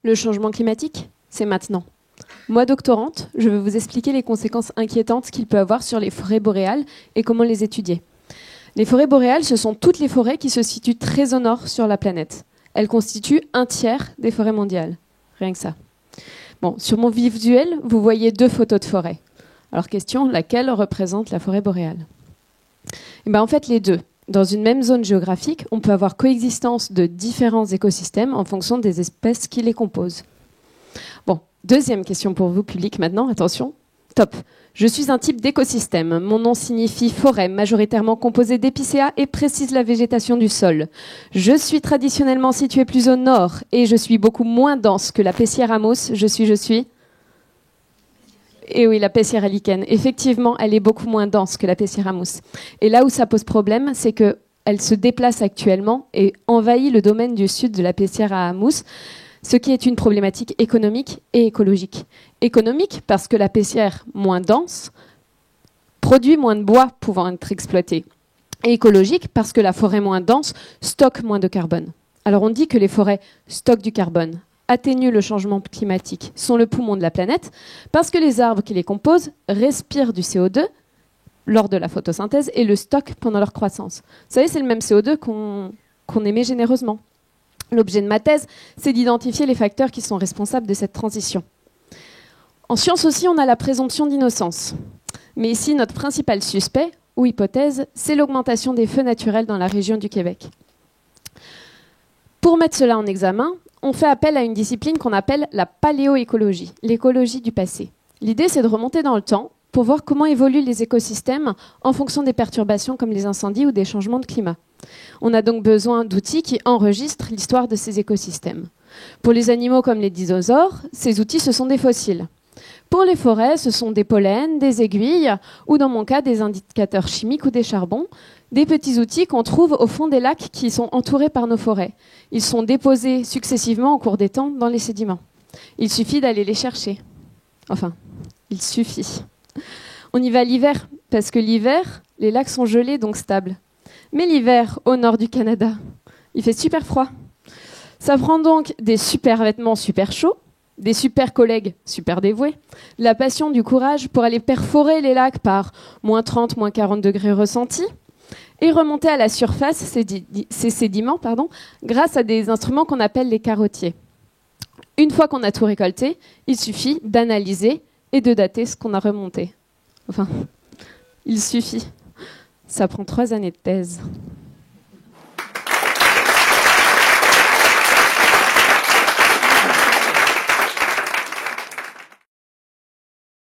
Le changement climatique, c'est maintenant. Moi, doctorante, je vais vous expliquer les conséquences inquiétantes qu'il peut avoir sur les forêts boréales et comment les étudier. Les forêts boréales, ce sont toutes les forêts qui se situent très au nord sur la planète. Elles constituent 1/3 des forêts mondiales. Rien que ça. Bon, sur mon visuel, vous voyez 2 photos de forêt. Alors question, laquelle représente la forêt boréale? En fait, les deux. Dans une même zone géographique, on peut avoir coexistence de différents écosystèmes en fonction des espèces qui les composent. Bon, deuxième question pour vous, public, maintenant, attention. Top. Je suis un type d'écosystème. Mon nom signifie forêt, majoritairement composée d'épicéas et précise la végétation du sol. Je suis traditionnellement située plus au nord et je suis beaucoup moins dense que la Pessiera mousse. Je suis... Et oui, la Pessiera lichen. Effectivement, elle est beaucoup moins dense que la Pessiera mousse. Et là où ça pose problème, c'est qu'elle se déplace actuellement et envahit le domaine du sud de la Pessiera mousse, ce qui est une problématique économique et écologique. Économique parce que la pessière moins dense produit moins de bois pouvant être exploité. Et écologique parce que la forêt moins dense stocke moins de carbone. Alors on dit que les forêts stockent du carbone, atténuent le changement climatique, sont le poumon de la planète, parce que les arbres qui les composent respirent du CO2 lors de la photosynthèse et le stockent pendant leur croissance. Vous savez, c'est le même CO2 qu'on émet généreusement. L'objet de ma thèse, c'est d'identifier les facteurs qui sont responsables de cette transition. En science aussi, on a la présomption d'innocence. Mais ici, notre principal suspect, ou hypothèse, c'est l'augmentation des feux naturels dans la région du Québec. Pour mettre cela en examen, on fait appel à une discipline qu'on appelle la paléoécologie, l'écologie du passé. L'idée, c'est de remonter dans le temps pour voir comment évoluent les écosystèmes en fonction des perturbations comme les incendies ou des changements de climat. On a donc besoin d'outils qui enregistrent l'histoire de ces écosystèmes. Pour les animaux comme les dinosaures, ces outils, ce sont des fossiles. Pour les forêts, ce sont des pollens, des aiguilles, ou dans mon cas, des indicateurs chimiques ou des charbons, des petits outils qu'on trouve au fond des lacs qui sont entourés par nos forêts. Ils sont déposés successivement au cours des temps dans les sédiments. Il suffit d'aller les chercher. Enfin, il suffit. On y va l'hiver, parce que l'hiver, les lacs sont gelés, donc stables. Mais l'hiver, au nord du Canada, il fait super froid. Ça prend donc des super vêtements super chauds, des super collègues super dévoués, la passion du courage pour aller perforer les lacs par moins 30, moins 40 degrés ressentis et remonter à la surface ces sédiments grâce à des instruments qu'on appelle les carottiers. Une fois qu'on a tout récolté, il suffit d'analyser et de dater ce qu'on a remonté. Enfin, il suffit. Ça prend 3 années de thèse.